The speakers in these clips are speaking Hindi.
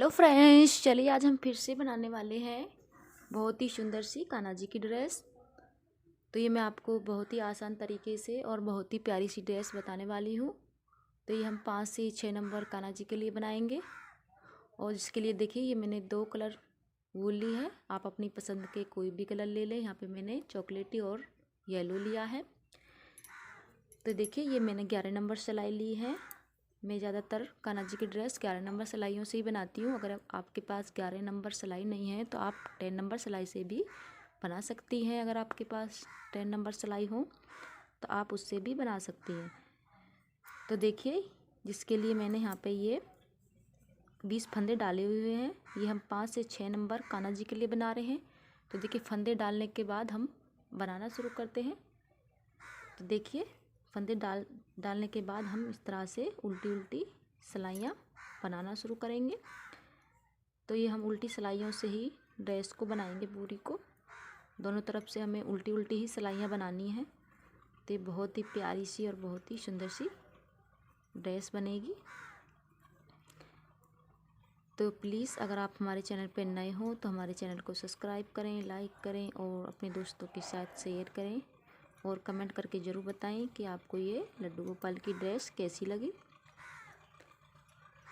हेलो फ्रेंड्स, चलिए आज हम फिर से बनाने वाले हैं बहुत ही सुंदर सी कान्हा जी की ड्रेस। तो ये मैं आपको बहुत ही आसान तरीके से और बहुत ही प्यारी सी ड्रेस बताने वाली हूँ। तो ये हम 5 से 6 नंबर कान्हा जी के लिए बनाएंगे। और इसके लिए देखिए, ये मैंने 2 कलर वूल ली है। आप अपनी पसंद के कोई भी कलर ले लें। यहाँ पे मैंने चॉकलेटी और येलो लिया है। तो देखिए, ये मैंने 11 नंबर सिलाई ली है। मैं ज़्यादातर कान्हा जी की ड्रेस 11 नंबर सिलाइयों से ही बनाती हूँ। अगर आपके पास 11 नंबर सिलाई नहीं है तो आप 10 नंबर सिलाई से भी बना सकती हैं। अगर आपके पास 10 नंबर सिलाई हो तो आप उससे भी बना सकती हैं। तो देखिए, जिसके लिए मैंने यहाँ पे ये 20 फंदे डाले हुए हैं। ये हम 5 से 6 नंबर कान्हा जी के लिए बना रहे हैं। तो देखिए, फंदे डालने के बाद हम बनाना शुरू करते हैं। तो देखिए, फंदे डालने के बाद हम इस तरह से उल्टी उल्टी सिलाइयाँ बनाना शुरू करेंगे। तो ये हम उल्टी सिलाइयों से ही ड्रेस को बनाएंगे पूरी को। दोनों तरफ से हमें उल्टी उल्टी ही सिलाइयाँ बनानी हैं। तो ये बहुत ही प्यारी सी और बहुत ही सुंदर सी ड्रेस बनेगी। तो प्लीज़, अगर आप हमारे चैनल पर नए हो तो हमारे चैनल को सब्सक्राइब करें, लाइक करें और अपने दोस्तों के साथ शेयर करें। और कमेंट करके ज़रूर बताएं कि आपको ये लड्डू गोपाल की ड्रेस कैसी लगी।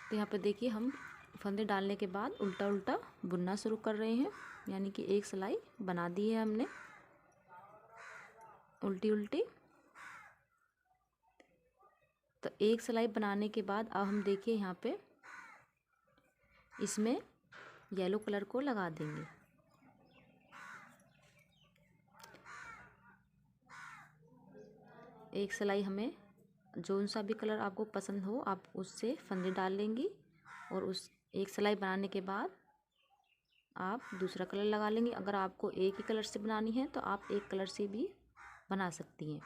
तो यहाँ पे देखिए, हम फंदे डालने के बाद उल्टा उल्टा बुनना शुरू कर रहे हैं। यानी कि एक सिलाई बना दी है हमने उल्टी उल्टी। तो एक सिलाई बनाने के बाद अब हम देखिए, यहाँ पे इसमें येलो कलर को लगा देंगे। एक सिलाई हमें जो सा भी कलर आपको पसंद हो आप उससे फंदे डाल लेंगी। और उस एक सिलाई बनाने के बाद आप दूसरा कलर लगा लेंगे। अगर आपको एक ही कलर से बनानी है तो आप एक कलर से भी बना सकती हैं।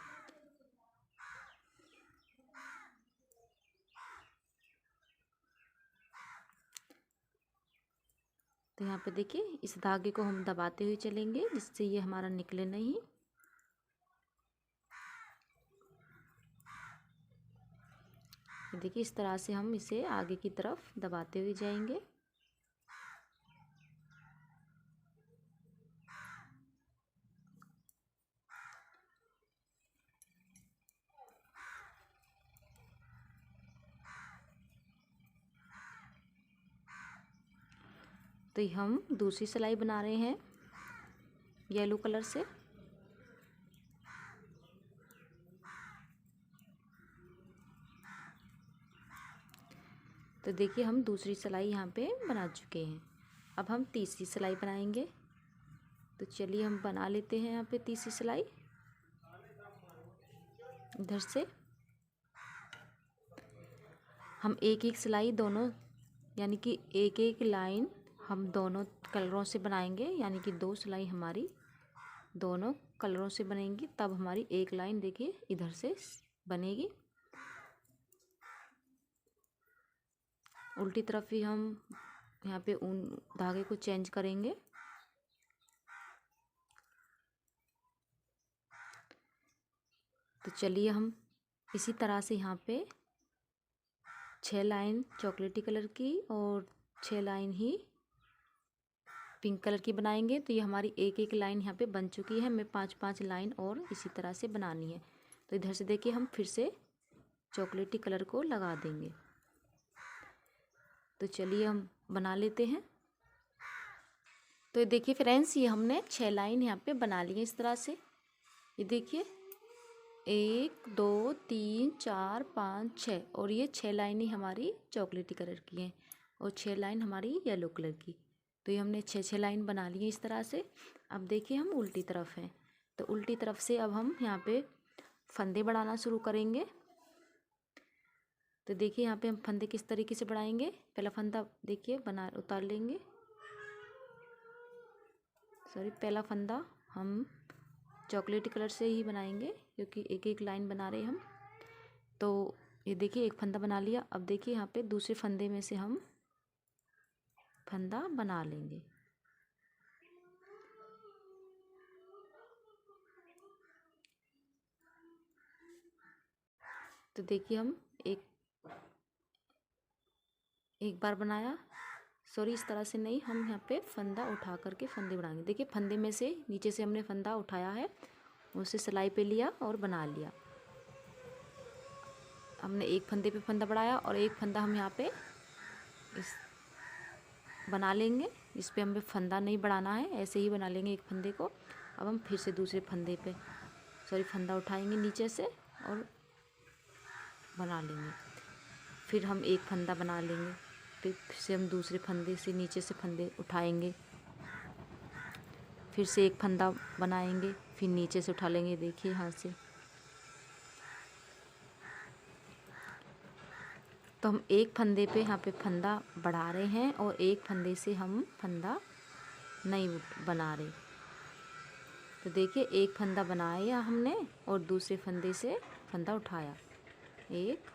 तो यहाँ पे देखिए, इस धागे को हम दबाते हुए चलेंगे जिससे ये हमारा निकले नहीं। देखिए, इस तरह से हम इसे आगे की तरफ दबाते हुए जाएंगे। तो हम दूसरी सिलाई बना रहे हैं येलो कलर से। तो देखिए, हम दूसरी सिलाई यहाँ पे बना चुके हैं। अब हम तीसरी सिलाई बनाएंगे। तो चलिए, हम बना लेते हैं यहाँ पे तीसरी सिलाई। इधर से हम एक एक सिलाई दोनों, यानी कि एक एक लाइन हम दोनों कलरों से बनाएंगे। यानी कि 2 सिलाई हमारी दोनों कलरों से बनेंगी, तब हमारी एक लाइन देखिए इधर से बनेगी। उल्टी तरफ भी हम यहाँ पे ऊन धागे को चेंज करेंगे। तो चलिए, हम इसी तरह से यहाँ पे 6 लाइन चॉकलेटी कलर की और 6 लाइन ही पिंक कलर की बनाएंगे। तो ये हमारी एक एक लाइन यहाँ पे बन चुकी है। हमें 5-5 लाइन और इसी तरह से बनानी है। तो इधर से देखिए, हम फिर से चॉकलेटी कलर को लगा देंगे। तो चलिए, हम बना लेते हैं। तो देखिए फ्रेंड्स, ये हमने 6 लाइन यहाँ पे बना ली है इस तरह से। ये देखिए, 1 2 3 4 5 6 और ये 6 लाइन ही हमारी चॉकलेटी कलर की हैं और 6 लाइन हमारी येलो कलर की। तो ये हमने 6 लाइन बना ली है इस तरह से। अब देखिए, हम उल्टी तरफ हैं। तो उल्टी तरफ से अब हम यहाँ पे फंदे बढ़ाना शुरू करेंगे। तो देखिए, यहाँ पे हम फंदे किस तरीके से बढ़ाएंगे। पहला फंदा देखिए उतार लेंगे। पहला फंदा हम चॉकलेटी कलर से ही बनाएंगे क्योंकि एक एक लाइन बना रहे हम। तो ये देखिए, एक फंदा बना लिया। अब देखिए, यहाँ पे दूसरे फंदे में से हम फंदा बना लेंगे। तो देखिए, हम एक बार बनाया, सॉरी इस तरह से नहीं, हम यहाँ पे फंदा उठा करके फंदे बढ़ाएंगे। देखिए फंदे में से नीचे से हमने फंदा उठाया है, उसे सिलाई पे लिया और बना लिया। हमने एक फंदे पे फंदा बढ़ाया और एक फंदा हम यहाँ पे इस बना लेंगे। इस पे हमें फंदा नहीं बढ़ाना है, ऐसे ही बना लेंगे एक फंदे को। अब हम फिर से दूसरे फंदे पे फंदा उठाएंगे नीचे से और बना लेंगे। फिर हम एक फंदा बना लेंगे, फिर से हम दूसरे फंदे से नीचे से फंदे उठाएंगे, फिर से एक फंदा बनाएंगे, फिर नीचे से उठा लेंगे। देखिए यहाँ से तो हम एक फंदे पे यहाँ पे फंदा बढ़ा रहे हैं और एक फंदे से हम फंदा नहीं बना रहे। तो देखिए एक फंदा बनाया हमने और दूसरे फंदे से फंदा उठाया, 1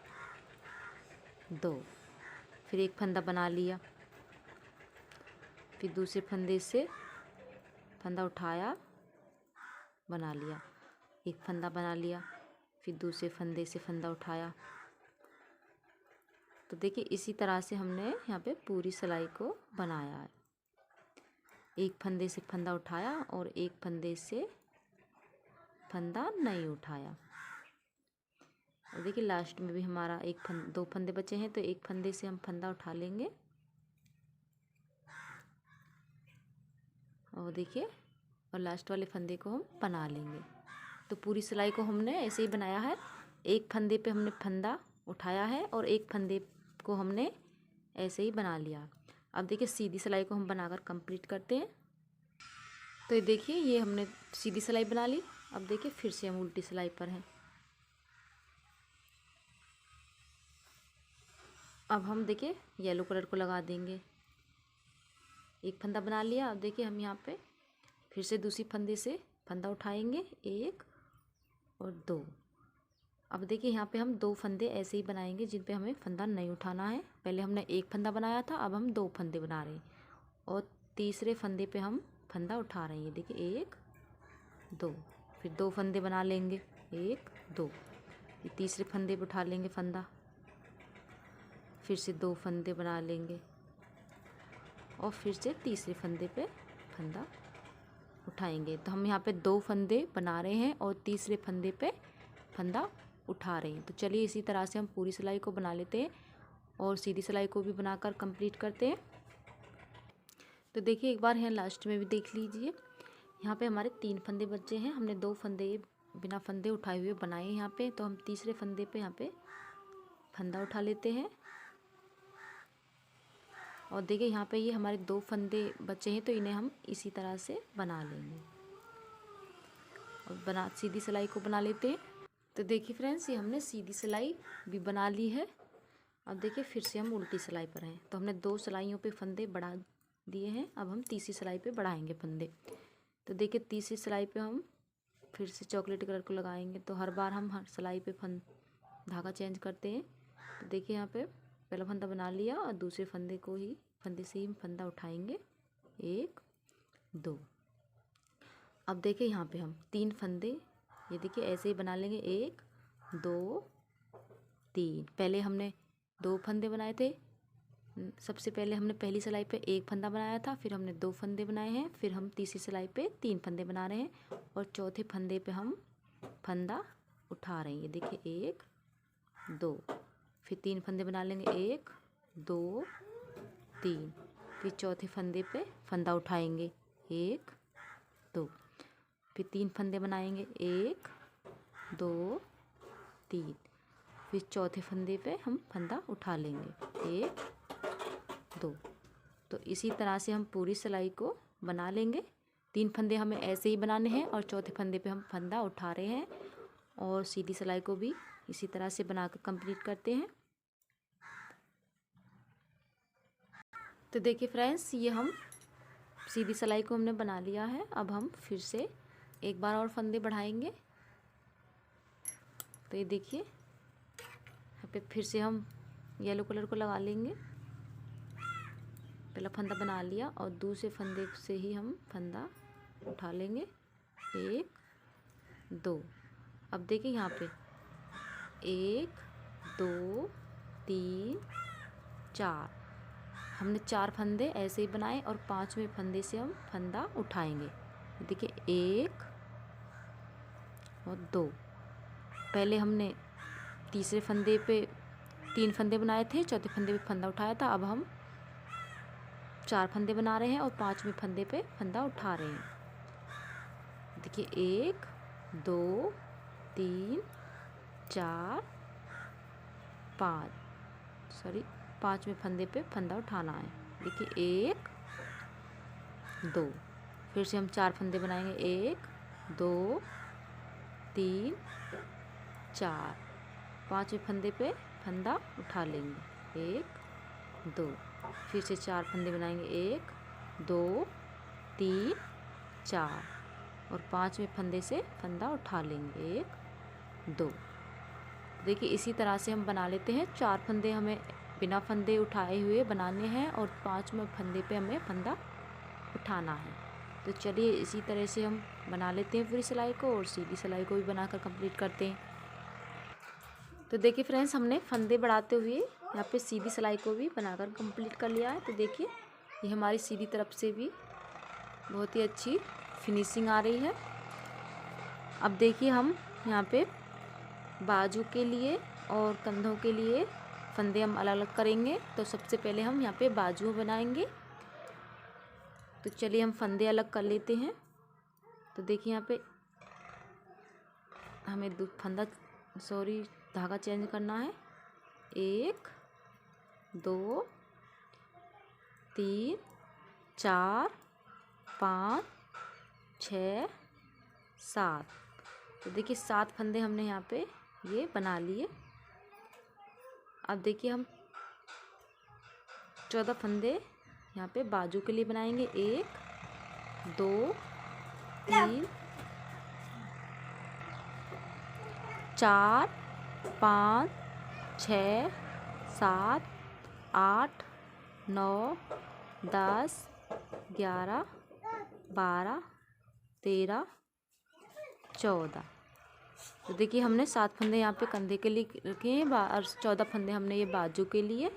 2, फिर एक फंदा बना लिया, फिर दूसरे फंदे से फंदा उठाया, बना लिया, एक फंदा बना लिया, फिर दूसरे फंदे से फंदा उठाया। तो देखिए इसी तरह से हमने यहाँ पे पूरी सिलाई को बनाया है। एक फंदे से फंदा उठाया और एक फंदे से फंदा नहीं उठाया। और देखिए लास्ट में भी हमारा दो फंदे बचे हैं, तो एक फंदे से हम फंदा उठा लेंगे और देखिए और लास्ट वाले फंदे को हम बना लेंगे। तो पूरी सिलाई को हमने ऐसे ही बनाया है। एक फंदे पे हमने फंदा उठाया है और एक फंदे को हमने ऐसे ही बना लिया। अब देखिए सीधी सिलाई को हम बनाकर कंप्लीट करते हैं। तो ये देखिए ये हमने सीधी सिलाई बना ली। अब देखिए फिर से हम उल्टी सिलाई पर हैं। अब हम देखिए येलो कलर को लगा देंगे। एक फंदा बना लिया। अब देखिए हम यहाँ पे फिर से दूसरी फंदे से फंदा उठाएंगे, 1 और 2। अब देखिए यहाँ पे हम 2 फंदे ऐसे ही बनाएंगे जिन पे हमें फंदा नहीं उठाना है। पहले हमने एक फंदा बनाया था, अब हम 2 फंदे बना रहे हैं और तीसरे फंदे पे हम फंदा उठा रहे हैं। देखिए 1 2, फिर 2 फंदे बना लेंगे, 1 2, फिर तीसरे फंदे पे उठा लेंगे फंदा, फिर से 2 फंदे बना लेंगे और फिर से तीसरे फंदे पे फंदा उठाएंगे। तो हम यहाँ पे 2 फंदे बना रहे हैं और तीसरे फंदे पे फंदा उठा रहे हैं। तो चलिए इसी तरह से हम पूरी सिलाई को बना लेते हैं और सीधी सिलाई को भी बनाकर कंप्लीट करते हैं। तो देखिए एक बार यहाँ लास्ट में भी देख लीजिए, यहाँ पे हमारे 3 फंदे बचे हैं। हमने 2 फंदे बिना फंदे उठाए हुए बनाए हैं यहाँ पे। तो हम तीसरे फंदे पे यहाँ पे फंदा उठा लेते हैं और देखिए यहाँ पे ये हमारे 2 फंदे बचे हैं, तो इन्हें हम इसी तरह से बना लेंगे और सीधी सिलाई को बना लेते हैं। तो देखिए फ्रेंड्स ये हमने सीधी सिलाई भी बना ली है। अब देखिए फिर से हम उल्टी सिलाई पर हैं। तो हमने 2 सिलाइयों पे फंदे बढ़ा दिए हैं, अब हम तीसरी सिलाई पे बढ़ाएंगे फंदे। तो देखिए तीसरी सिलाई पे हम फिर से चॉकलेट कलर को लगाएंगे। तो हर बार हम हर सिलाई पे धागा चेंज करते हैं। तो देखिए यहाँ पे पहला फंदा बना लिया और दूसरे फंदे से ही हम फंदा उठाएंगे, 1 2। अब देखिए यहाँ पे हम 3 फंदे ये देखिए ऐसे ही बना लेंगे, 1 2 3। पहले हमने 2 फंदे बनाए थे। सबसे पहले हमने पहली सिलाई पे 1 फंदा बनाया था, फिर हमने 2 फंदे बनाए हैं, फिर हम तीसरी सिलाई पे 3 फंदे बना रहे हैं और चौथे फंदे पे हम फंदा उठा रहे हैं। ये देखिए 1 2, फिर 3 फंदे बना लेंगे, 1 2 3, फिर चौथे फंदे पे फंदा उठाएंगे, 1 2, फिर 3 फंदे बनाएंगे, 1 2 3, फिर चौथे फंदे पे हम फंदा उठा लेंगे, 1 2। तो इसी तरह से हम पूरी सिलाई को बना लेंगे। 3 फंदे हमें ऐसे ही बनाने हैं और चौथे फंदे पे हम फंदा उठा रहे हैं और सीधी सिलाई को भी इसी तरह से बनाकर कंप्लीट करते हैं। तो देखिए फ्रेंड्स ये हम सीधी सिलाई को हमने बना लिया है। अब हम फिर से एक बार और फंदे बढ़ाएंगे। तो ये देखिए यहाँ पे फिर से हम येलो कलर को लगा लेंगे। पहला फंदा बना लिया और दूसरे फंदे से ही हम फंदा उठा लेंगे, 1 2। अब देखिए यहाँ पे 1 2 3 4, हमने 4 फंदे ऐसे ही बनाए और 5वें फंदे से हम फंदा उठाएंगे। देखिए 1 और 2। पहले हमने तीसरे फंदे पे 3 फंदे बनाए थे, चौथे फंदे पे फंदा उठाया था। अब हम 4 फंदे बना रहे हैं और 5वें फंदे पे फंदा उठा रहे हैं। देखिए 1 2 3 4 5वें फंदे पे फंदा उठाना है। देखिए 1 2। फिर से हम 4 फंदे बनाएंगे, 1 2 3 4। 5वें फंदे पे फंदा उठा लेंगे, 1 2। फिर से 4 फंदे बनाएंगे, 1 2 3 4 और 5वें फंदे से फंदा उठा लेंगे, 1 2। देखिए इसी तरह से हम बना लेते हैं। 4 फंदे हमें बिना फंदे उठाए हुए बनाने हैं और 5वें फंदे पे हमें फंदा उठाना है। तो चलिए इसी तरह से हम बना लेते हैं पूरी सिलाई को और सीधी सिलाई को भी बनाकर कंप्लीट करते हैं। तो देखिए फ्रेंड्स, हमने फंदे बढ़ाते हुए यहाँ पे सीधी सिलाई को भी बनाकर कंप्लीट कर लिया है। तो देखिए ये हमारी सीधी तरफ से भी बहुत ही अच्छी फिनिशिंग आ रही है। अब देखिए हम यहाँ पे बाजू के लिए और कंधों के लिए फंदे हम अलग अलग करेंगे। तो सबसे पहले हम यहाँ पे बाजू बनाएंगे। तो चलिए हम फंदे अलग कर लेते हैं। तो देखिए यहाँ पे हमें धागा चेंज करना है। 1 2 3 4 5 6 7। तो देखिए 7 फंदे हमने यहाँ पे ये बना लिए। अब देखिए हम 14 फंदे यहाँ पे बाजू के लिए बनाएंगे। 1 2 3 4 5 6 7 8 9 10 11 12 13 14। तो देखिए हमने 7 फंदे यहाँ पे कंधे के लिए रखे हैं और 14 फंदे हमने ये बाजू के लिए,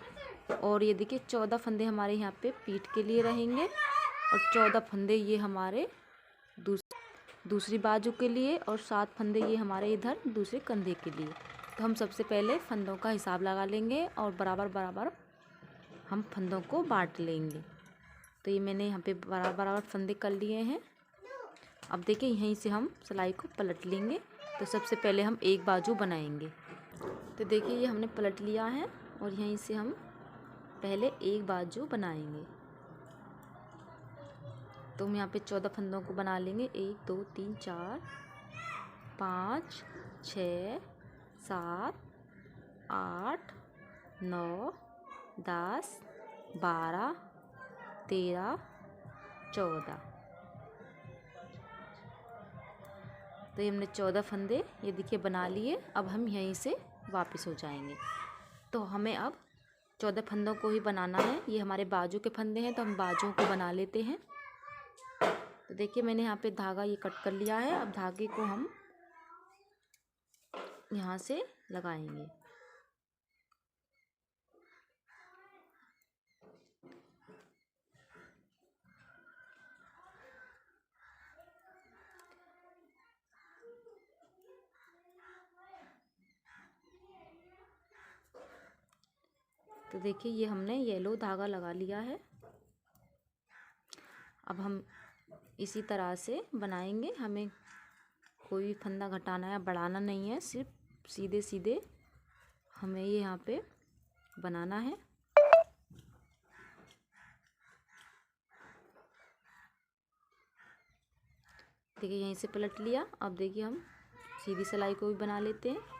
और ये देखिए 14 फंदे हमारे यहाँ पे पीठ के लिए रहेंगे और 14 फंदे ये हमारे दूसरी बाजू के लिए और 7 फंदे ये हमारे इधर दूसरे कंधे के लिए। तो हम सबसे पहले फंदों का हिसाब लगा लेंगे और बराबर बराबर हम फंदों को बांट लेंगे। तो ये मैंने यहाँ पे बराबर बराबर फंदे कर लिए हैं। अब देखिए यहीं से हम सिलाई को पलट लेंगे। तो सबसे पहले हम एक बाजू बनाएंगे। तो देखिए ये हमने पलट लिया है और यहीं से हम पहले एक बाजू बनाएंगे। तो हम यहाँ पे 14 फंदों को बना लेंगे। 1 2 3 4 5 6 7 8 9 10 12 13 14। तो ये हमने 14 फंदे ये देखिए बना लिए। अब हम यहीं से वापस हो जाएंगे। तो हमें अब 14 फंदों को ही बनाना है। ये हमारे बाजू के फंदे हैं तो हम बाजुओं को बना लेते हैं। तो देखिए मैंने यहाँ पे धागा ये कट कर लिया है। अब धागे को हम यहाँ से लगाएंगे। तो देखिए ये हमने येलो धागा लगा लिया है। अब हम इसी तरह से बनाएंगे। हमें कोई भी फंदा घटाना या बढ़ाना नहीं है, सिर्फ सीधे सीधे हमें ये यहाँ पे बनाना है। देखिए यहीं से पलट लिया। अब देखिए हम सीधी सिलाई को भी बना लेते हैं।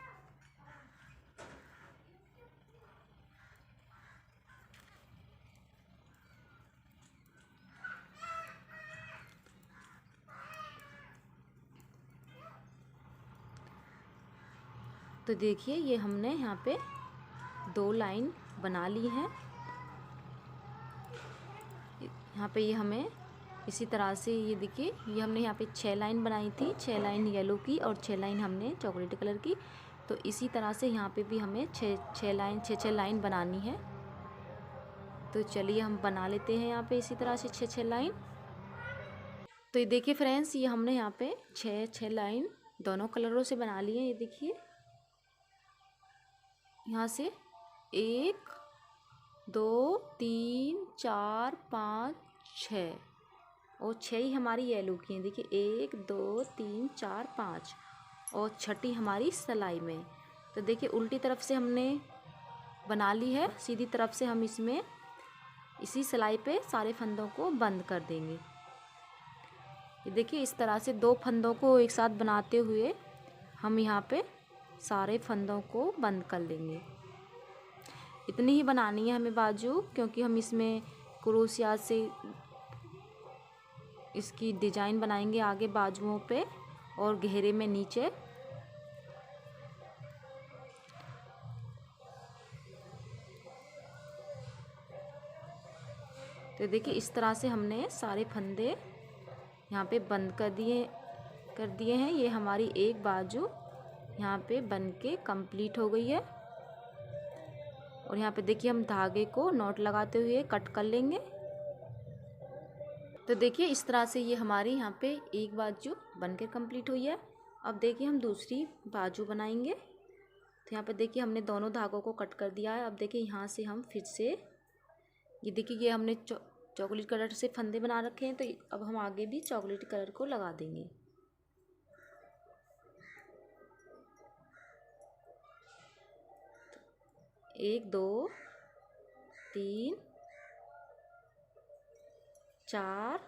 तो देखिए ये हमने यहाँ पे 2 लाइन बना ली है। यहाँ पे ये हमें इसी तरह से ये देखिए ये हमने यहाँ पे 6 लाइन बनाई थी। 6 लाइन येलो की और 6 लाइन हमने चॉकलेटी कलर की। तो इसी तरह से यहाँ पे भी हमें 6 लाइन बनानी है। तो चलिए हम बना लेते हैं यहाँ पे इसी तरह से 6-6 लाइन। तो ये देखिए फ्रेंड्स, ये हमने यहाँ पे 6-6 लाइन दोनों कलरों से बना लिए हैं। ये देखिए यहाँ से 1 2 3 4 5 6 और 6 ही हमारी येलो की हैं। देखिए 1 2 3 4 5 और छठी हमारी सिलाई में। तो देखिए उल्टी तरफ से हमने बना ली है, सीधी तरफ से हम इसमें इसी सिलाई पे सारे फंदों को बंद कर देंगे। ये देखिए इस तरह से 2 फंदों को एक साथ बनाते हुए हम यहाँ पे सारे फंदों को बंद कर लेंगे। इतनी ही बनानी है हमें बाजू, क्योंकि हम इसमें क्रोशिया से इसकी डिजाइन बनाएंगे आगे बाजुओं पे और घेरे में नीचे। तो देखिए इस तरह से हमने सारे फंदे यहाँ पे बंद कर दिए हैं। ये हमारी एक बाजू यहाँ पे बन के कंप्लीट हो गई है। और यहाँ पे देखिए हम धागे को नॉट लगाते हुए कट कर लेंगे। तो देखिए इस तरह से ये हमारी यहाँ पे एक बाजू बन के कंप्लीट हुई है। अब देखिए हम दूसरी बाजू बनाएंगे। तो यहाँ पे देखिए हमने दोनों धागों को कट कर दिया है। अब देखिए यहाँ से हम फिर से ये देखिए ये हमने चॉकलेट कलर से फंदे बना रखे हैं, तो अब हम आगे भी चॉकलेट कलर को लगा देंगे। एक 2 3 4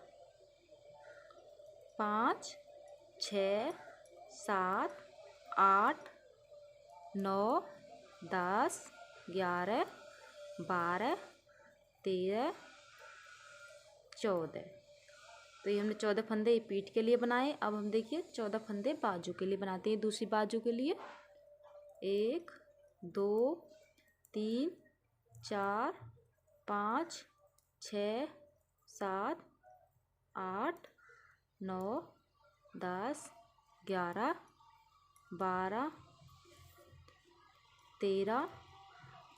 5 6 7 8 9 10 11 12 13 14। तो ये हमने 14 फंदे पीठ के लिए बनाए। अब हम देखिए 14 फंदे बाजू के लिए बनाते हैं। दूसरी बाजू के लिए 1 2 3 4 5 6 7 8 9 10 11 12 13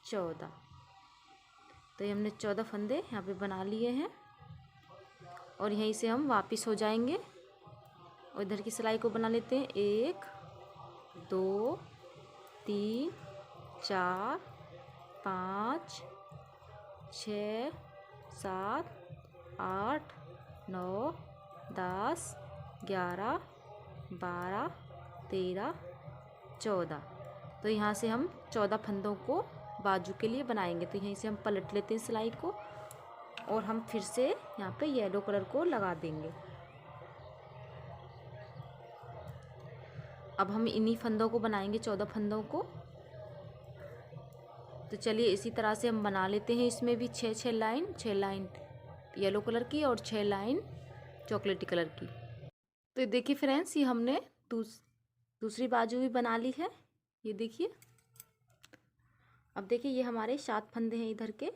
14। तो ये हमने 14 फंदे यहाँ पे बना लिए हैं और यहीं से हम वापस हो जाएंगे और इधर की सिलाई को बना लेते हैं। 1 2 3 4 5 6 7 8 9 10 11 12 13 14। तो यहाँ से हम 14 फंदों को बाजू के लिए बनाएंगे। तो यहीं से हम पलट लेते हैं सिलाई को और हम फिर से यहाँ पे येलो कलर को लगा देंगे। अब हम इन्हीं फंदों को बनाएंगे 14 फंदों को। तो चलिए इसी तरह से हम बना लेते हैं। इसमें भी 6 लाइन येलो कलर की और 6 लाइन चॉकलेटी कलर की। तो देखिए फ्रेंड्स, ये हमने दूसरी बाजू भी बना ली है। ये देखिए, अब देखिए ये हमारे 7 फंदे हैं इधर के।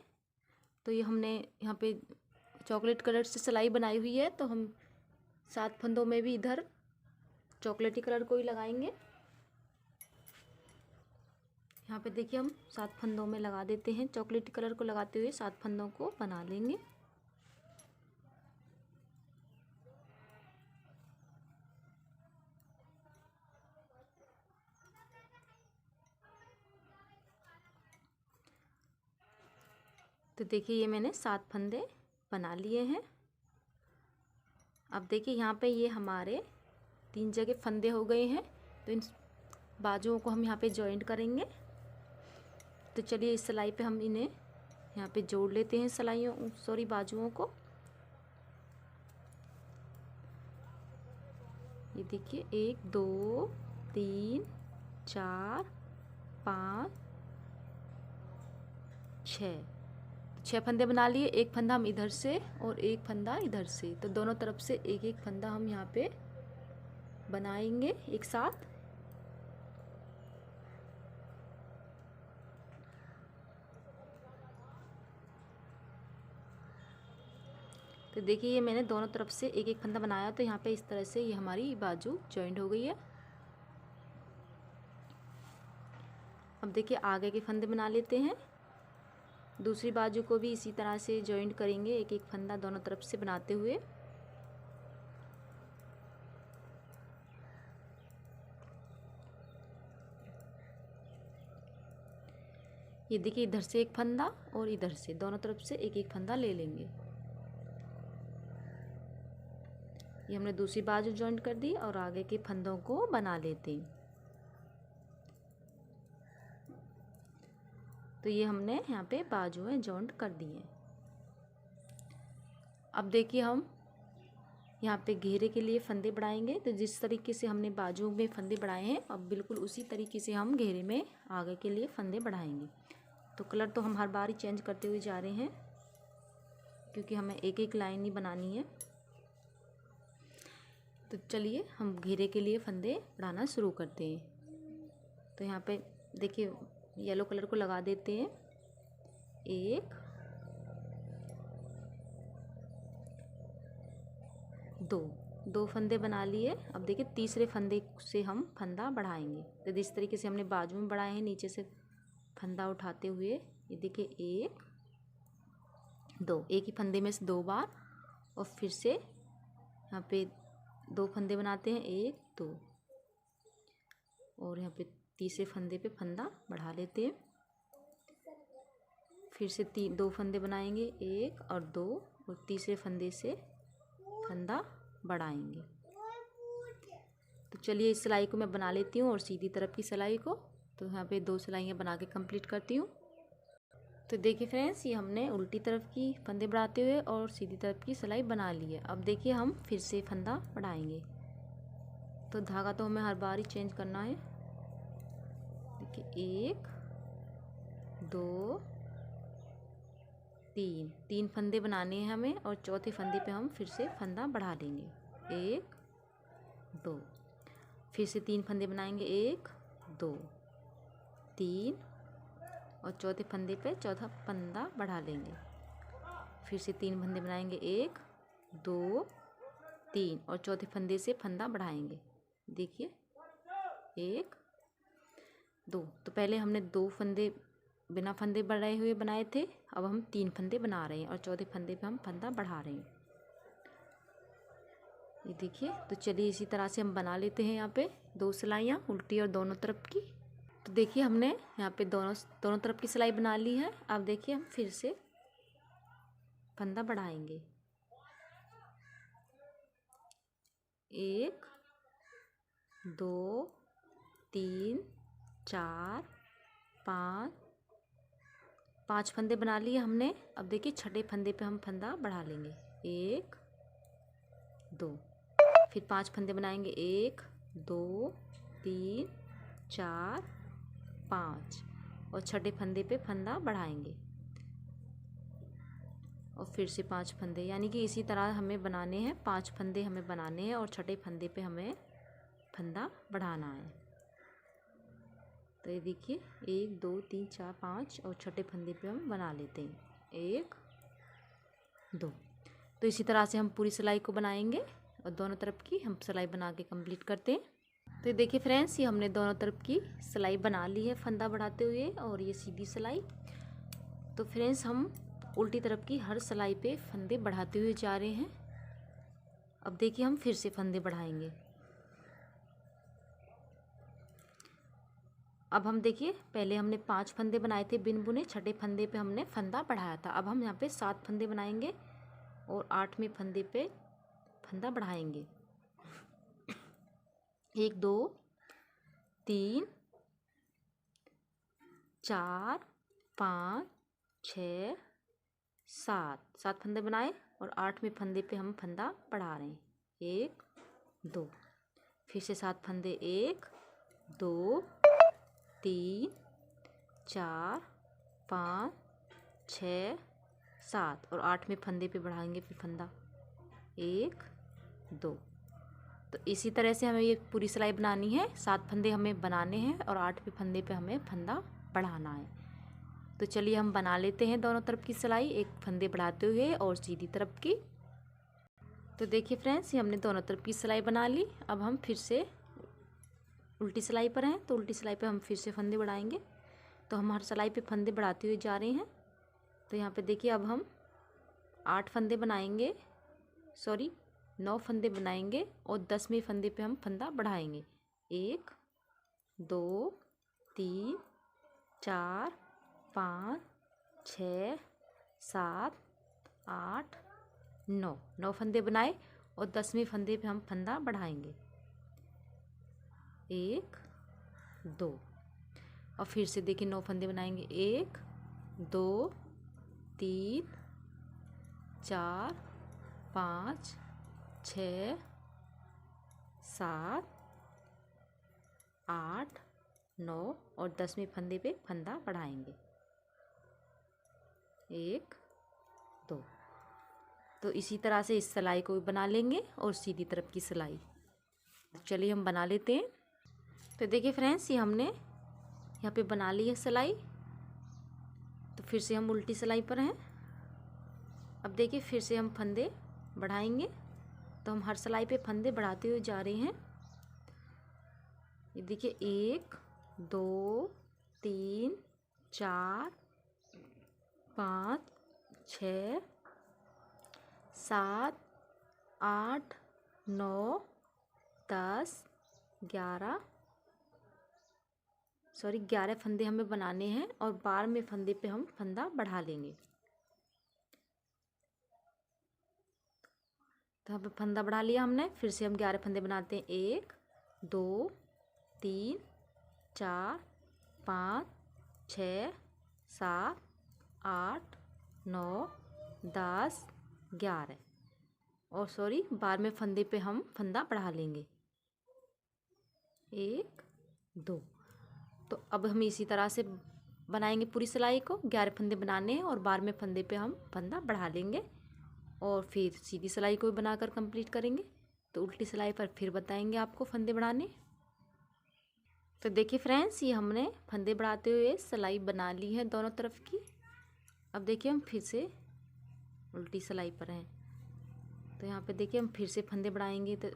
तो ये हमने यहाँ पे चॉकलेट कलर से सिलाई बनाई हुई है, तो हम 7 फंदों में भी इधर चॉकलेटी कलर को ही लगाएंगे। यहाँ पे देखिए हम 7 फंदों में लगा देते हैं। चॉकलेटी कलर को लगाते हुए 7 फंदों को बना लेंगे। तो देखिए ये मैंने 7 फंदे बना लिए हैं। अब देखिए यहाँ पे ये हमारे 3 जगह फंदे हो गए हैं। तो इन बाजुओं को हम यहाँ पे जॉइंट करेंगे। तो चलिए इस सिलाई पे हम इन्हें यहाँ पे जोड़ लेते हैं बाजुओं को। ये देखिए 1 2 3 4 5 6 फंदे बना लिए। एक फंदा हम इधर से और एक फंदा इधर से, तो दोनों तरफ से एक एक फंदा हम यहाँ पे बनाएंगे एक साथ। तो देखिए ये मैंने दोनों तरफ से एक एक फंदा बनाया, तो यहाँ पे इस तरह से ये हमारी बाजू जॉइंट हो गई है। अब देखिए आगे के फंदे बना लेते हैं। दूसरी बाजू को भी इसी तरह से जॉइंट करेंगे, एक एक फंदा दोनों तरफ से बनाते हुए। ये देखिए, इधर से एक फंदा और इधर से दोनों तरफ से एक एक फंदा ले लेंगे। ये हमने दूसरी बाजू जॉइंट कर दी और आगे के फंदों को बना लेते हैं। तो ये हमने यहाँ पे बाजुएं जॉइंट कर दी हैं। अब देखिए, हम यहाँ पे घेरे के लिए फंदे बढ़ाएंगे। तो जिस तरीके से हमने बाजू में फंदे बढ़ाए हैं, अब बिल्कुल उसी तरीके से हम घेरे में आगे के लिए फंदे बढ़ाएंगे। तो कलर तो हम हर बार ही चेंज करते हुए जा रहे हैं, क्योंकि हमें एक एक लाइन ही बनानी है। तो चलिए हम घेरे के लिए फंदे बढ़ाना शुरू करते हैं। तो यहाँ पे देखिए, येलो कलर को लगा देते हैं। एक, दो फंदे बना लिए। अब देखिए, तीसरे फंदे से हम फंदा बढ़ाएंगे। तो जिस तरीके से हमने बाजू में बढ़ाए हैं, नीचे से फंदा उठाते हुए, ये देखिए, एक, दो, एक ही फंदे में से 2 बार, और फिर से यहाँ पे 2 फंदे बनाते हैं, 1 2, और यहाँ पे तीसरे फंदे पे फंदा बढ़ा लेते हैं। फिर से 2 फंदे बनाएंगे, 1 और 2, और तीसरे फंदे से फंदा बढ़ाएंगे। तो चलिए, इस सिलाई को मैं बना लेती हूँ और सीधी तरफ की सिलाई को। तो यहाँ पे 2 सिलाइयाँ बना के कंप्लीट करती हूँ। तो देखिए फ्रेंड्स, ये हमने उल्टी तरफ की फंदे बढ़ाते हुए और सीधी तरफ की सिलाई बना ली है। अब देखिए, हम फिर से फंदा बढ़ाएंगे। तो धागा तो हमें हर बार ही चेंज करना है। देखिए, 1 2 3 फंदे बनाने हैं हमें, और चौथे फंदे पे हम फिर से फंदा बढ़ा लेंगे। 1 2, फिर से 3 फंदे बनाएंगे, 1 2 3, और चौथे फंदे पे चौथा फंदा बढ़ा लेंगे। फिर से 3 फंदे बनाएंगे, 1 2 3, और चौथे फंदे से फंदा बढ़ाएंगे। देखिए, 1 2। तो पहले हमने 2 फंदे बिना फंदे बढ़ाए हुए बनाए थे, अब हम 3 फंदे बना रहे हैं और चौथे फंदे पे हम फंदा बढ़ा रहे हैं। ये देखिए। तो चलिए, इसी तरह से हम बना लेते हैं यहाँ पे 2 सिलाइयाँ उल्टी और दोनों तरफ की। तो देखिए, हमने यहाँ पे दोनों तरफ की सिलाई बना ली है। अब देखिए, हम फिर से फंदा बढ़ाएंगे। 1 2 3 4 5 फंदे बना लिए हमने। अब देखिए, छठे फंदे पे हम फंदा बढ़ा लेंगे। 1 2, फिर 5 फंदे बनाएंगे, 1 2 3 4 5, और छठे फंदे पे फंदा बढ़ाएंगे, और फिर से 5 फंदे। यानी कि इसी तरह हमें बनाने हैं, 5 फंदे हमें बनाने हैं और छठे फंदे पे हमें फंदा बढ़ाना है। तो ये देखिए, 1 2 3 4 5, और छठे फंदे पे हम बना लेते हैं, 1 2। तो इसी तरह से हम पूरी सिलाई को बनाएंगे और दोनों तरफ की हम सिलाई बना के कंप्लीट करते हैं। तो देखिए फ्रेंड्स, ये हमने दोनों तरफ की सिलाई बना ली है फंदा बढ़ाते हुए, और ये सीधी सिलाई। तो फ्रेंड्स, हम उल्टी तरफ की हर सिलाई पे फंदे बढ़ाते हुए जा रहे हैं। अब देखिए, हम फिर से फंदे बढ़ाएंगे। अब हम देखिए, पहले हमने 5 फंदे बनाए थे बिन बुने, छठे फंदे पे हमने फंदा बढ़ाया था। अब हम यहाँ पे 7 फंदे बनाएंगे और 8वें फंदे पे फंदा बढ़ाएंगे। 1 2 3 4 5 6 7 फंदे बनाए, और 8वें फंदे पे हम फंदा बढ़ा रहे हैं। 1 2, फिर से 7 फंदे, 1 2 3 4 5 6 7, और 8वें फंदे पे बढ़ाएंगे फिर फंदा, 1 2। तो इसी तरह से हमें ये पूरी सिलाई बनानी है। 7 फंदे हमें बनाने हैं और 8वें फंदे पे हमें फंदा बढ़ाना है। तो चलिए, हम बना लेते हैं दोनों तरफ की सिलाई, एक फंदे बढ़ाते हुए और सीधी तरफ की। तो देखिए फ्रेंड्स, ये हमने दोनों तरफ की सिलाई बना ली। अब हम फिर से उल्टी सिलाई पर हैं, तो उल्टी सिलाई पे हम फिर से फंदे बढ़ाएंगे। तो हम हर सिलाई पे फंदे बढ़ाते हुए जा रहे हैं। तो यहाँ पे देखिए अब हम 8 फंदे बनाएंगे, सॉरी 9 फंदे बनाएंगे और 10वें फंदे पे हम फंदा बढ़ाएंगे। 1 2 3 4 5 6 7 8 9 9 फंदे बनाए और 10वें फंदे पे हम फंदा बढ़ाएंगे। 1 2 और फिर से देखिए 9 फंदे बनाएंगे। 1 2 3 4 5 6 7 8 9 और 10वें फंदे पे फंदा बढ़ाएंगे। 1 2। तो इसी तरह से इस सिलाई को भी बना लेंगे और सीधी तरफ की सिलाई। चलिए हम बना लेते हैं। तो देखिए फ्रेंड्स, ये हमने यहाँ पे बना ली है सिलाई। तो फिर से हम उल्टी सिलाई पर हैं। अब देखिए फिर से हम फंदे बढ़ाएंगे। तो हम हर सिलाई पे फंदे बढ़ाते हुए जा रहे हैं। ये देखिए 1 2 3 4 5 6 7 8 9 10 11 11 फंदे हमें बनाने हैं और 12वें फंदे पे हम फंदा बढ़ा लेंगे। तो यहाँ पे फंदा बढ़ा लिया हमने। फिर से हम 11 फंदे बनाते हैं। 1 2 3 4 5 6 7 8 9 10 11 और 12वें फंदे पे हम फंदा बढ़ा लेंगे। 1 2। तो अब हम इसी तरह से बनाएंगे पूरी सिलाई को। 11 फंदे बनाने हैं और 12वें फंदे पे हम फंदा बढ़ा लेंगे और फिर सीधी सिलाई को भी बनाकर कंप्लीट करेंगे। तो उल्टी सिलाई पर फिर बताएंगे आपको फंदे बढ़ाने। तो देखिए फ्रेंड्स, ये हमने फंदे बढ़ाते हुए सिलाई बना ली है दोनों तरफ की। अब देखिए हम फिर से उल्टी सिलाई पर हैं। तो यहाँ पे देखिए हम फिर से फंदे बढ़ाएंगे। तो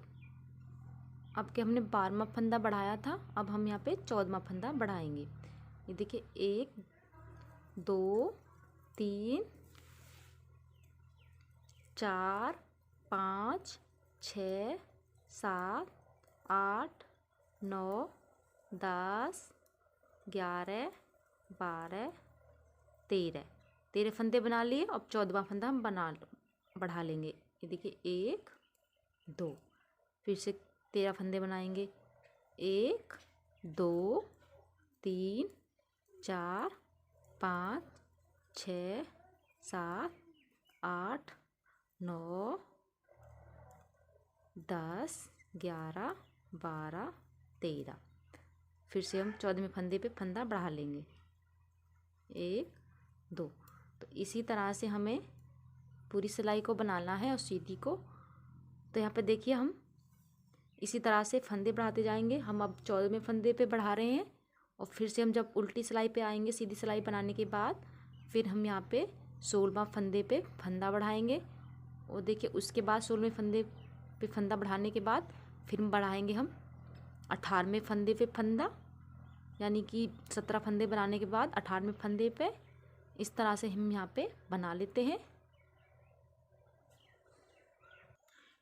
अब के हमने 12वां फंदा बढ़ाया था, अब हम यहाँ पे 14वां फंदा बढ़ाएंगे। ये देखिए 1 2 3 4 5 6 7 8 9 10 11 12 13 फंदे बना लिए। अब 14वां फंदा हम बढ़ा लेंगे। ये देखिए 1 2। फिर से 13 फंदे बनाएंगे। 1 2 3 4 5 6 7 8 9 10 11 12 13। फिर से हम 14वें फंदे पे फंदा बढ़ा लेंगे। 1 2। तो इसी तरह से हमें पूरी सिलाई को बनाना है और सीधी को। तो यहाँ पे देखिए हम इसी तरह से फंदे बढ़ाते जाएंगे। हम अब 14वें फंदे पे बढ़ा रहे हैं और फिर से हम जब उल्टी सिलाई पे आएंगे सीधी सिलाई बनाने के बाद, फिर हम यहाँ पे 16वां फंदे पे फंदा बढ़ाएंगे। और देखिए उसके बाद 16वें फंदे पे फंदा बढ़ाने के बाद फिर हम बढ़ाएंगे हम 18वें फंदे पे फंदा, यानी कि 17 फंदे बनाने के बाद 18वें फंदे पे इस तरह से हम यहाँ पे बना लेते हैं।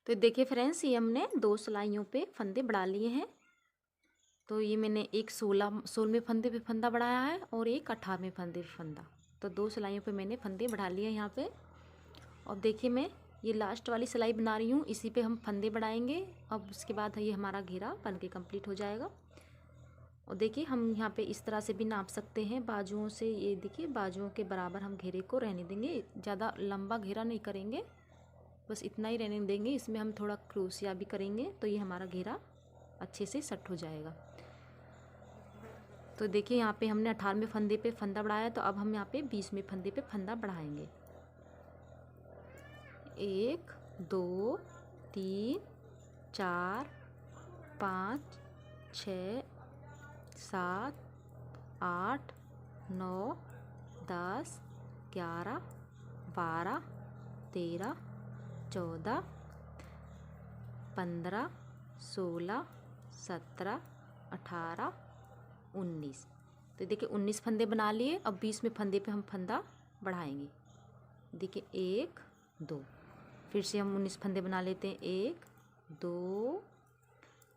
तो देखिए फ्रेंड्स, ये हमने 2 सिलाइयों पे फंदे बढ़ा लिए हैं। तो ये मैंने एक 16वें फंदे पे फंदा बढ़ाया है और एक 18वें फंदे पे फंदा। तो 2 सिलाइयों पे मैंने फंदे बढ़ा लिए हैं यहाँ पे। और देखिए मैं ये लास्ट वाली सिलाई बना रही हूँ, इसी पे हम फंदे बढ़ाएंगे। अब उसके बाद ये हमारा घेरा बन के कंप्लीट हो जाएगा। और देखिए हम यहाँ पे इस तरह से भी नाप सकते हैं बाजुओं से। ये देखिए बाजुओं के बराबर हम घेरे को रहने देंगे, ज़्यादा लंबा घेरा नहीं करेंगे, बस इतना ही रहने देंगे। इसमें हम थोड़ा क्रोशिया भी करेंगे तो ये हमारा घेरा अच्छे से सेट हो जाएगा। तो देखिए यहाँ पे हमने 18वें फंदे पे फंदा बढ़ाया, तो अब हम यहाँ पे 20वें फंदे पे फंदा बढ़ाएंगे। 1 2 3 4 5 6 7 8 9 10 11 12 13 14 15 16 17 18 19। तो देखिए 19 फंदे बना लिए। अब 20वें फंदे पे हम फंदा बढ़ाएंगे। देखिए 1 2। फिर से हम 19 फंदे बना लेते हैं। 1 2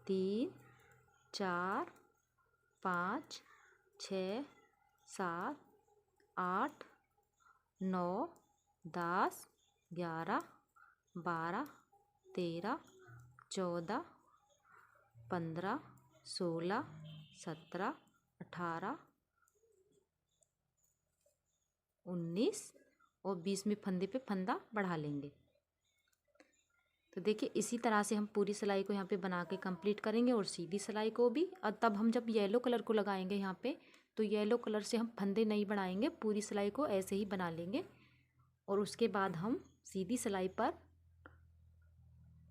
3 4 5 6 7 8 9 10 11 12 13 14 15 16 17 18 19 और 20वें फंदे पे फंदा बढ़ा लेंगे। तो देखिए इसी तरह से हम पूरी सिलाई को यहाँ पे बना के कंप्लीट करेंगे और सीधी सिलाई को भी। और तब हम जब येलो कलर को लगाएंगे यहाँ पे, तो येलो कलर से हम फंदे नहीं बढ़ाएंगे, पूरी सिलाई को ऐसे ही बना लेंगे और उसके बाद हम सीधी सिलाई पर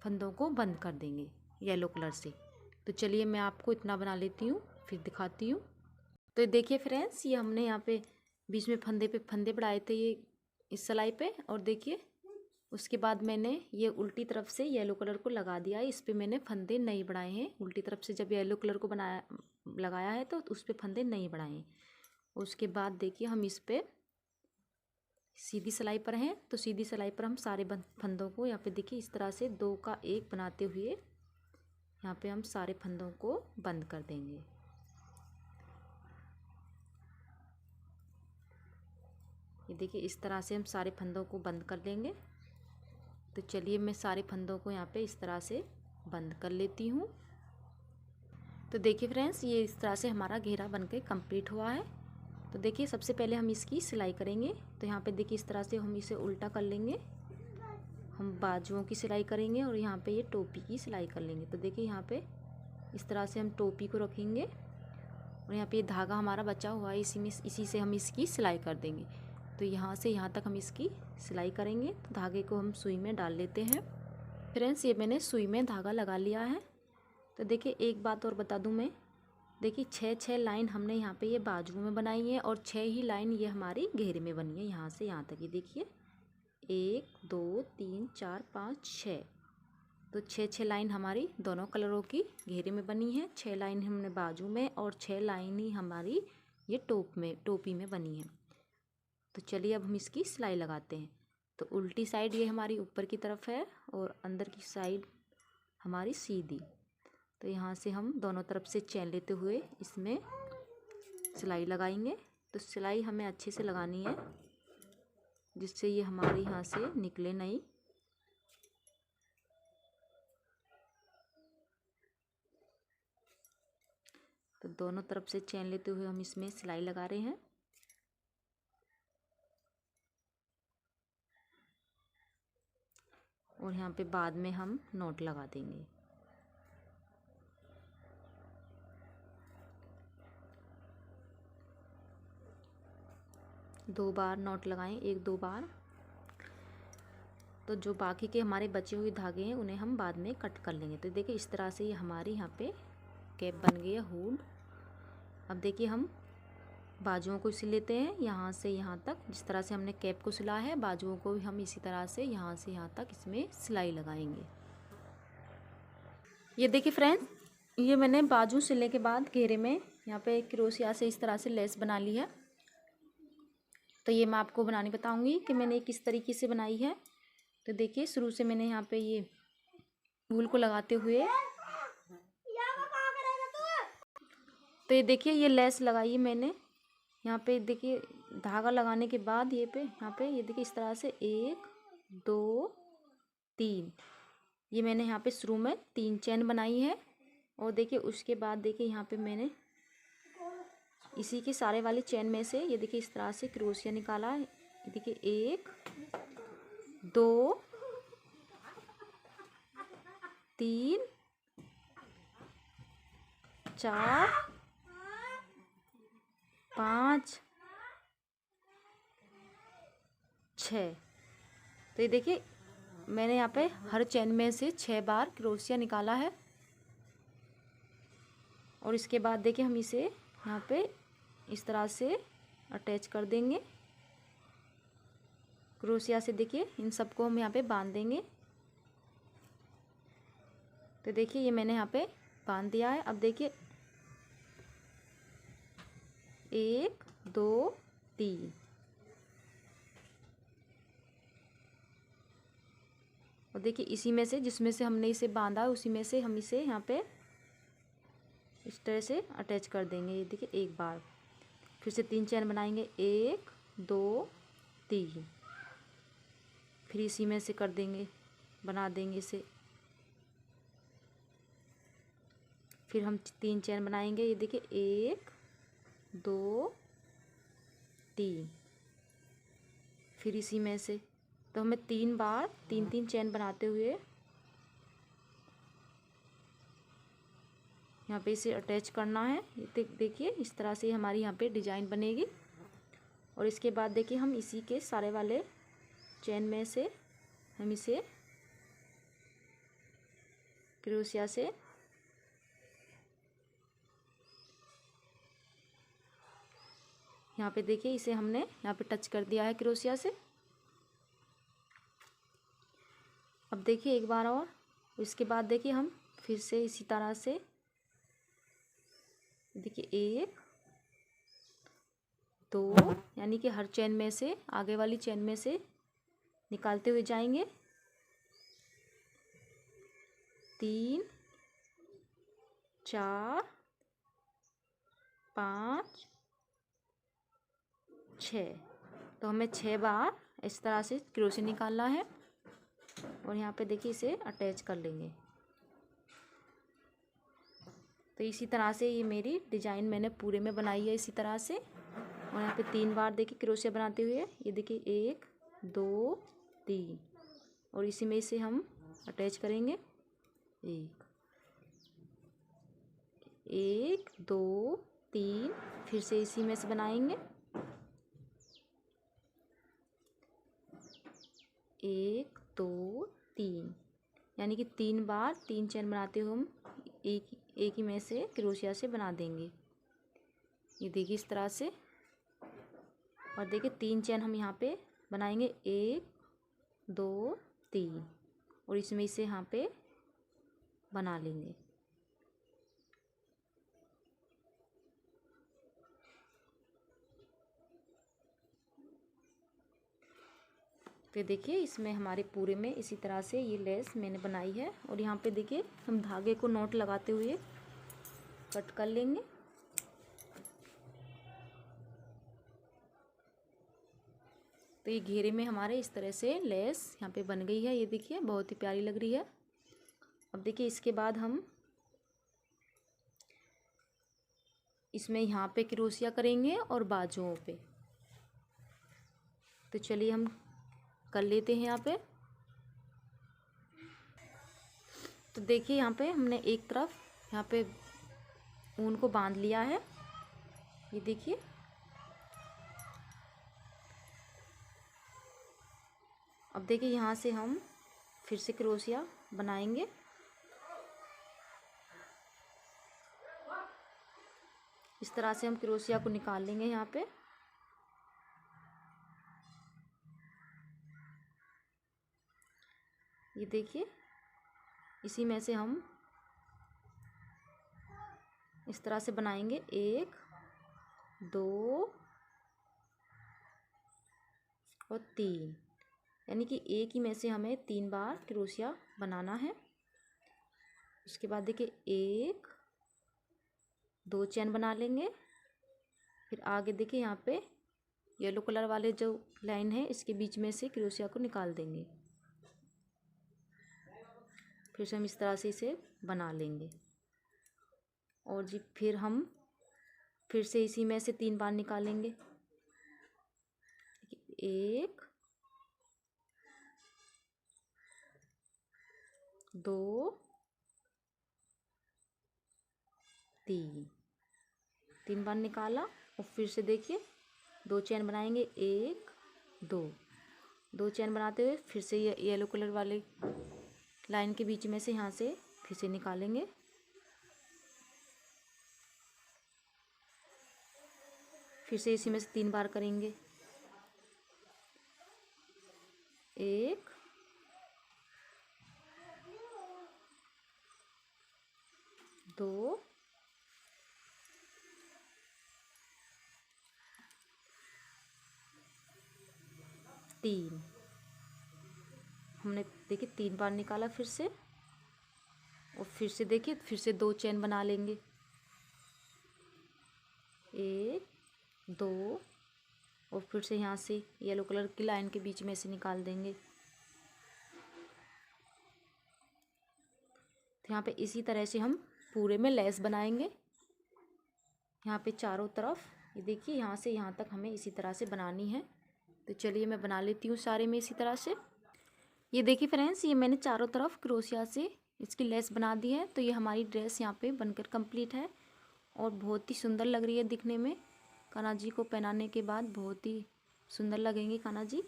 फंदों को बंद कर देंगे येलो कलर से। तो चलिए मैं आपको इतना बना लेती हूँ, फिर दिखाती हूँ। तो देखिए फ्रेंड्स, ये हमने यहाँ पे बीच में फंदे पे फंदे बढ़ाए थे ये इस सिलाई पे, और देखिए उसके बाद मैंने ये उल्टी तरफ से येलो कलर को लगा दिया है। इस पे मैंने फंदे नहीं बढ़ाए हैं। उल्टी तरफ से जब येलो कलर को लगाया है तो उस पे फंदे नहीं बढ़ाए हैं। उसके बाद देखिए हम इस पे सीधी सिलाई पर हैं, तो सीधी सिलाई पर हम सारे फंदों को यहाँ पे देखिए इस तरह से 2 का 1 बनाते हुए यहाँ पे हम सारे फंदों को बंद कर देंगे। ये देखिए इस तरह से हम सारे फंदों को बंद कर देंगे। तो चलिए मैं सारे फंदों को यहाँ पे इस तरह से बंद कर लेती हूँ। तो देखिए फ्रेंड्स, ये इस तरह से हमारा घेरा बनके कंप्लीट हुआ है। तो देखिए सबसे पहले हम इसकी सिलाई करेंगे। तो यहाँ पे देखिए इस तरह से हम इसे उल्टा कर लेंगे, हम बाजुओं की सिलाई करेंगे और यहाँ पे ये टोपी की सिलाई कर लेंगे। तो देखिए यहाँ पे इस तरह से हम टोपी को रखेंगे और यहाँ पे ये धागा हमारा बचा हुआ है, इसी से हम इसकी सिलाई कर देंगे। तो यहाँ से यहाँ तक हम इसकी सिलाई करेंगे। तो धागे को हम सुई में डाल लेते हैं। फ्रेंड्स, ये मैंने सुई में धागा लगा लिया है। तो देखिए एक बात और बता दूं मैं, देखिए 6 लाइन हमने यहाँ पे ये बाजू में बनाई है और 6 ही लाइन ये हमारी घेरे में बनी है, यहाँ से यहाँ तक। ये देखिए 1 2 3 4 5 6, तो 6 लाइन हमारी दोनों कलरों की घेरे में बनी है। 6 लाइन हमने बाजू में और 6 लाइन ही हमारी ये टोपी में बनी है। तो चलिए अब हम इसकी सिलाई लगाते हैं। तो उल्टी साइड ये हमारी ऊपर की तरफ है और अंदर की साइड हमारी सीधी। तो यहाँ से हम दोनों तरफ से चैन लेते हुए इसमें सिलाई लगाएंगे। तो सिलाई हमें अच्छे से लगानी है जिससे ये हमारे यहाँ से निकले नहीं। तो दोनों तरफ से चैन लेते हुए हम इसमें सिलाई लगा रहे हैं। और यहाँ पे बाद में हम नोट लगा देंगे। दो बार नोट लगाएं, 1-2 बार। तो जो बाकी के हमारे बचे हुए धागे हैं उन्हें हम बाद में कट कर लेंगे। तो देखिए इस तरह से ये हमारी यहाँ पे कैप बन गई है, हुड। अब देखिए हम बाजुओं को सिल लेते हैं यहाँ से यहाँ तक। जिस तरह से हमने कैप को सिला है, बाजुओं को भी हम इसी तरह से यहाँ तक इसमें सिलाई लगाएंगे। ये देखिए फ्रेंड्स, ये मैंने बाजू सिलने के बाद घेरे में यहाँ पे क्रोशिया से इस तरह से लेस बना ली है। तो ये मैं आपको बनानी बताऊंगी कि मैंने किस तरीके से बनाई है। तो देखिए शुरू से मैंने यहाँ पे ये फूल को लगाते हुए, तो ये देखिए ये लेस लगाई है मैंने यहाँ पे। देखिए धागा लगाने के बाद ये पे यहाँ पे ये देखिए इस तरह से 1 2 3, ये मैंने यहाँ पे शुरू में 3 चैन बनाई है। और देखिए उसके बाद देखिए यहाँ पे मैंने इसी के सारे वाली चैन में से ये देखिए इस तरह से क्रोशिया निकाला है। ये देखिए 1 2 3 4 5 6। तो ये देखिए मैंने यहाँ पे हर चैन में से 6 बार क्रोशिया निकाला है। और इसके बाद देखिए हम इसे यहाँ पे इस तरह से अटैच कर देंगे क्रोशिया से। देखिए इन सबको हम यहाँ पे बांध देंगे। तो देखिए ये मैंने यहाँ पे बांध दिया है। अब देखिए 1 2 3, और देखिए इसी में से जिसमें से हमने इसे बांधा उसी में से हम इसे यहाँ पे इस तरह से अटैच कर देंगे। ये देखिए एक बार फिर से 3 चैन बनाएंगे, 1 2 3, फिर इसी में से कर देंगे, बना देंगे इसे। फिर हम 3 चैन बनाएंगे, ये देखिए 1 2 3, फिर इसी में से। तो हमें 3 बार 3 चैन बनाते हुए यहाँ पे इसे अटैच करना है। देखिए इस तरह से हमारी यहाँ पे डिजाइन बनेगी। और इसके बाद देखिए हम इसी के सारे वाले चैन में से हम इसे क्रोशिया से यहाँ पे देखिए इसे हमने यहाँ पे टच कर दिया है क्रोशिया से। अब देखिए एक बार और, इसके बाद देखिए हम फिर से इसी तरह से देखिए 1 2, यानी कि हर चैन में से आगे वाली चैन में से निकालते हुए जाएंगे, 3 4 5 6। तो हमें 6 बार इस तरह से क्रोशिया निकालना है। और यहाँ पे देखिए इसे अटैच कर लेंगे। तो इसी तरह से ये मेरी डिजाइन मैंने पूरे में बनाई है इसी तरह से। और यहाँ पे 3 बार देखिए क्रोशिया बनाते हुए, ये देखिए 1 2 3, और इसी में इसे हम अटैच करेंगे। 1 2 3, फिर से इसी में से बनाएंगे, 1 2 3, यानी कि 3 बार 3 चैन बनाते हुए हम एक ही में से क्रोशिया से बना देंगे। ये देखिए इस तरह से। और देखिए 3 चैन हम यहाँ पे बनाएंगे, 1 2 3, और इसमें इसे यहाँ पे बना लेंगे। तो देखिए इसमें हमारे पूरे में इसी तरह से ये लेस मैंने बनाई है। और यहाँ पे देखिए हम धागे को नॉट लगाते हुए कट कर लेंगे। तो ये घेरे में हमारे इस तरह से लेस यहाँ पे बन गई है। ये देखिए बहुत ही प्यारी लग रही है। अब देखिए इसके बाद हम इसमें यहाँ पे क्रोशिया करेंगे और बाजुओं पे। तो चलिए हम कर लेते हैं यहाँ पे। तो देखिए यहाँ पे हमने एक तरफ यहाँ पे ऊन को बांध लिया है, ये देखिए। अब देखिए यहाँ से हम फिर से क्रोशिया बनाएंगे। इस तरह से हम क्रोशिया को निकाल लेंगे यहाँ पे। ये देखिए इसी में से हम इस तरह से बनाएंगे, 1 2 और 3, यानी कि एक ही में से हमें 3 बार क्रोशिया बनाना है। उसके बाद देखिए 1 2 चैन बना लेंगे। फिर आगे देखिए यहाँ पे येलो कलर वाले जो लाइन है इसके बीच में से क्रोशिया को निकाल देंगे। फिर से हम इस तरह से इसे बना लेंगे। और जी फिर हम फिर से इसी में से 3 बार निकालेंगे, 1 2 3 बार निकाला। और फिर से देखिए 2 चैन बनाएंगे, 1 2 चैन बनाते हुए फिर से ये येलो कलर वाले लाइन के बीच में से यहाँ से फिर से निकालेंगे। फिर से इसी में से 3 बार करेंगे, 1 2 3। हमने देखिए 3 बार निकाला फिर से, और फिर से देखिए फिर से 2 चेन बना लेंगे, 1 2, और फिर से यहाँ से येलो कलर की लाइन के बीच में से निकाल देंगे। तो यहाँ पे इसी तरह से हम पूरे में लेस बनाएंगे। यहाँ पे चारों तरफ ये देखिए यहाँ से यहाँ तक हमें इसी तरह से बनानी है। तो चलिए मैं बना लेती हूँ सारे में इसी तरह से। ये देखिए फ्रेंड्स, ये मैंने चारों तरफ क्रोशिया से इसकी लेस बना दी है। तो ये हमारी ड्रेस यहाँ पे बनकर कंप्लीट है और बहुत ही सुंदर लग रही है दिखने में। कान्हा जी को पहनाने के बाद बहुत ही सुंदर लगेंगे कान्हा जी।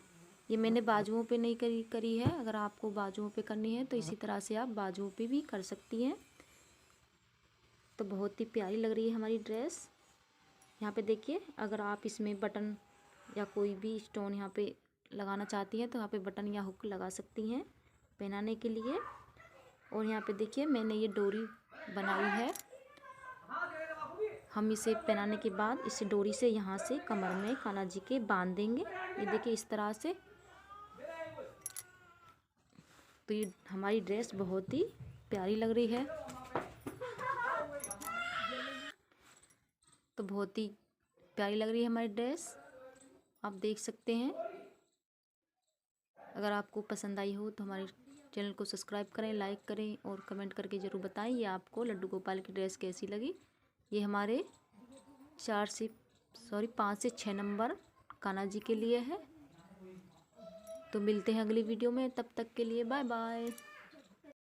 ये मैंने बाजुओं पे नहीं करी है। अगर आपको बाजुओं पे करनी है तो इसी तरह से आप बाजुओं पे भी कर सकती हैं। तो बहुत ही प्यारी लग रही है हमारी ड्रेस। यहाँ पे देखिए, अगर आप इसमें बटन या कोई भी स्टोन यहाँ पे लगाना चाहती हैं तो यहाँ पे बटन या हुक लगा सकती हैं पहनाने के लिए। और यहाँ पे देखिए मैंने ये डोरी बनाई है। हम इसे पहनाने के बाद इसे डोरी से यहाँ से कमर में कान्हा जी के बांध देंगे। ये देखिए इस तरह से। तो ये हमारी ड्रेस बहुत ही प्यारी लग रही है। तो बहुत ही प्यारी लग रही है हमारी ड्रेस, आप देख सकते हैं। अगर आपको पसंद आई हो तो हमारे चैनल को सब्सक्राइब करें, लाइक करें और कमेंट करके ज़रूर बताएं ये आपको लड्डू गोपाल की ड्रेस कैसी लगी। ये हमारे 5 से 6 नंबर कान्हा जी के लिए है। तो मिलते हैं अगली वीडियो में, तब तक के लिए बाय बाय।